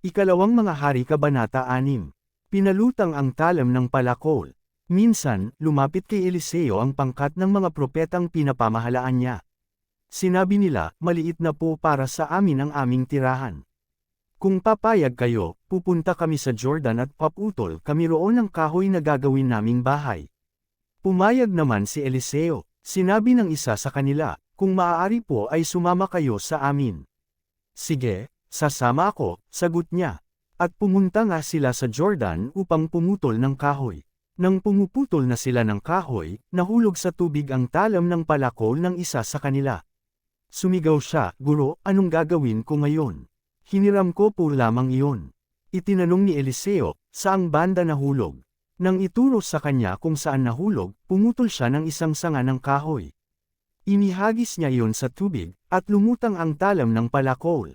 Ikalawang Mga Hari Kabanata 6. Pinalutang ang talam ng palakol. Minsan, lumapit kay Eliseo ang pangkat ng mga propetang pinapamahalaan niya. Sinabi nila, maliit na po para sa amin ang aming tirahan. Kung papayag kayo, pupunta kami sa Jordan at paputol kami roon ng kahoy na gagawin naming bahay. Pumayag naman si Eliseo. Sinabi ng isa sa kanila, kung maaari po ay sumama kayo sa amin. Sige, sasama ako, sagot niya. At pumunta nga sila sa Jordan upang pumutol ng kahoy. Nang pumuputol na sila ng kahoy, nahulog sa tubig ang talam ng palakol ng isa sa kanila. Sumigaw siya, Guro, anong gagawin ko ngayon? Hiniram ko po lamang iyon. Itinanong ni Eliseo, saang banda nahulog? Nang ituro sa kanya kung saan nahulog, pumutol siya ng isang sanga ng kahoy. Inihagis niya iyon sa tubig, at lumutang ang talam ng palakol.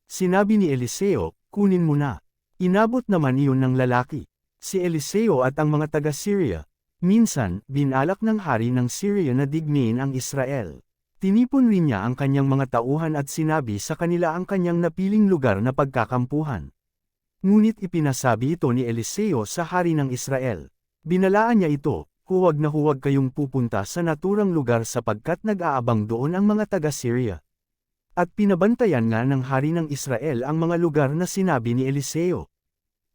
Sinabi ni Eliseo, kunin mo na. Inabot naman iyon ng lalaki. Si Eliseo at ang mga taga-Syria. Minsan, binalak ng hari ng Syria na digmain ang Israel. Tinipon rin niya ang kanyang mga tauhan at sinabi sa kanila ang kanyang napiling lugar na pagkakampuhan. Ngunit ipinasabi ito ni Eliseo sa hari ng Israel. Binalaan niya ito, huwag na huwag kayong pupunta sa naturang lugar sapagkat nag-aabang doon ang mga taga-Syria. At pinabantayan nga ng hari ng Israel ang mga lugar na sinabi ni Eliseo.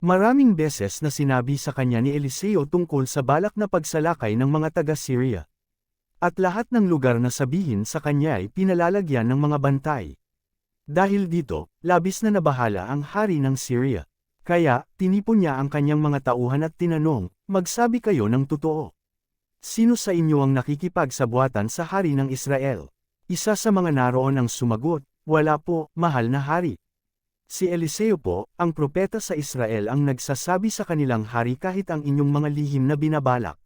Maraming beses na sinabi sa kanya ni Eliseo tungkol sa balak na pagsalakay ng mga taga-Syria. At lahat ng lugar na sabihin sa kanya ay pinalalagyan ng mga bantay. Dahil dito, labis na nabahala ang hari ng Syria. Kaya, tinipon niya ang kanyang mga tauhan at tinanong, magsabi kayo ng totoo. Sino sa inyo ang nakikipagsabuatan sa hari ng Israel? Isa sa mga naroon ang sumagot, wala po, mahal na hari. Si Eliseo po, ang propeta sa Israel ang nagsasabi sa kanilang hari kahit ang inyong mga lihim na binabalak.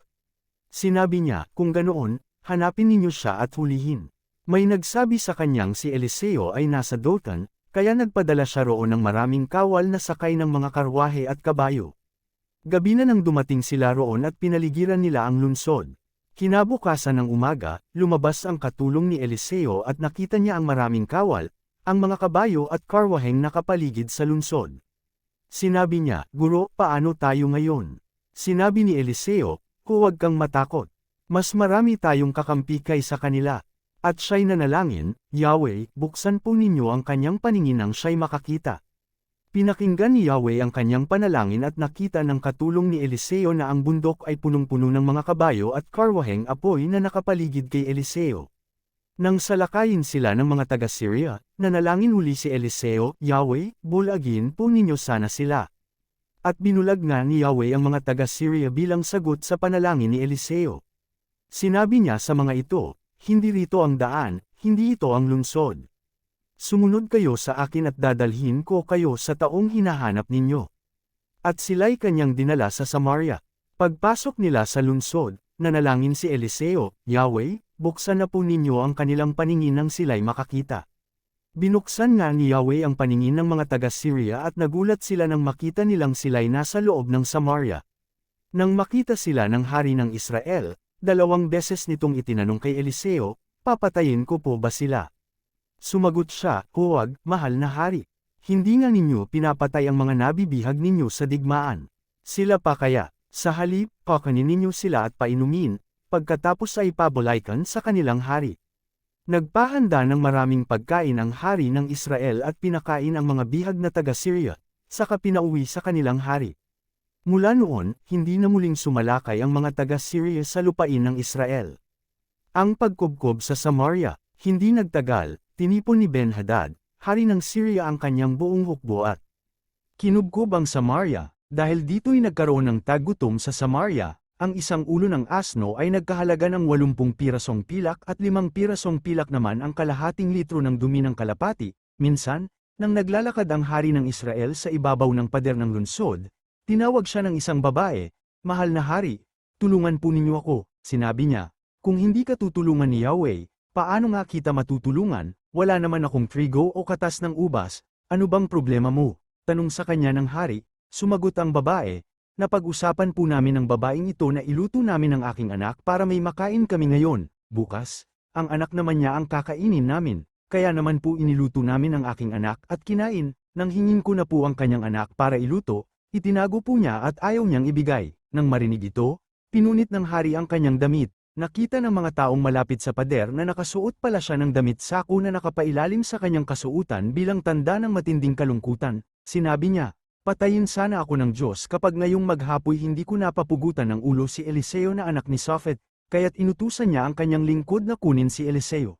Sinabi niya, kung ganoon, hanapin ninyo siya at hulihin. May nagsabi sa kanyang si Eliseo ay nasa Dothan, kaya nagpadala siya roon ng maraming kawal na sakay ng mga karwahe at kabayo. Gabi na nang dumating sila roon at pinaligiran nila ang lungsod. Kinabukasan ng umaga, lumabas ang katulong ni Eliseo at nakita niya ang maraming kawal, ang mga kabayo at karwaheng nakapaligid sa lungsod. Sinabi niya, Guro, paano tayo ngayon? Sinabi ni Eliseo, huwag kang matakot. Mas marami tayong kakampi kaysa kanila. At siya'y nanalangin, Yahweh, buksan po ninyo ang kanyang paningin nang siya'y makakita. Pinakinggan ni Yahweh ang kanyang panalangin at nakita ng katulong ni Eliseo na ang bundok ay punong-puno ng mga kabayo at karwaheng apoy na nakapaligid kay Eliseo. Nang salakayin sila ng mga taga-Syria, nanalangin uli si Eliseo, Yahweh, bulagin po ninyo sana sila. At binulag nga ni Yahweh ang mga taga-Syria bilang sagot sa panalangin ni Eliseo. Sinabi niya sa mga ito, hindi rito ang daan, hindi ito ang lungsod. Sumunod kayo sa akin at dadalhin ko kayo sa taong hinahanap ninyo. At sila'y kanyang dinala sa Samaria. Pagpasok nila sa lungsod, nanalangin si Eliseo, Yahweh, buksan na po ninyo ang kanilang paningin nang sila'y makakita. Binuksan nga ni Yahweh ang paningin ng mga taga-Syria at nagulat sila nang makita nilang sila'y nasa loob ng Samaria. Nang makita sila ng hari ng Israel, 2 beses nitong itinanong kay Eliseo, papatayin ko po ba sila? Sumagot siya, huwag, mahal na hari. Hindi nga ninyo pinapatay ang mga nabibihag ninyo sa digmaan. Sila pa kaya, sa halip, kakanin ninyo sila at painumin, pagkatapos ay pabulaykan sa kanilang hari. Nagpahanda ng maraming pagkain ang hari ng Israel at pinakain ang mga bihag na taga-Syria, saka pinauwi sa kanilang hari. Mula noon, hindi na muling sumalakay ang mga taga-Syria sa lupain ng Israel. Ang pagkubkob sa Samaria, hindi nagtagal, tinipon ni Ben-Hadad, hari ng Syria ang kanyang buong hukbo at kinubkob ang Samaria. Dahil dito'y nagkaroon ng tagutom sa Samaria, ang isang ulo ng asno ay nagkahalaga ng 80 pirasong pilak at 5 pirasong pilak naman ang kalahating litro ng dumi ng kalapati. Minsan, nang naglalakad ang hari ng Israel sa ibabaw ng pader ng lungsod, tinawag siya ng isang babae, Mahal na hari, tulungan po ninyo ako, sinabi niya. Kung hindi ka tutulungan ni Yahweh, paano nga kita matutulungan? Wala naman akong trigo o katas ng ubas, ano bang problema mo? Tanong sa kanya ng hari. Sumagot ang babae, napag-usapan po namin ng babaeng ito na iluto namin ang aking anak para may makain kami ngayon, bukas, ang anak naman niya ang kakainin namin, kaya naman po iniluto namin ang aking anak at kinain, Nang hingin ko na po ang kanyang anak para iluto, itinago po niya at ayaw niyang ibigay. Nang marinig ito, pinunit ng hari ang kanyang damit. Nakita ng mga taong malapit sa pader na nakasuot pala siya ng damit sako na nakapailalim sa kanyang kasuutan bilang tanda ng matinding kalungkutan. Sinabi niya, "Patayin sana ako ng Diyos kapag ngayong maghapoy hindi ko napapugutan ng ulo si Eliseo na anak ni Shaphat," kaya't inutusan niya ang kanyang lingkod na kunin si Eliseo.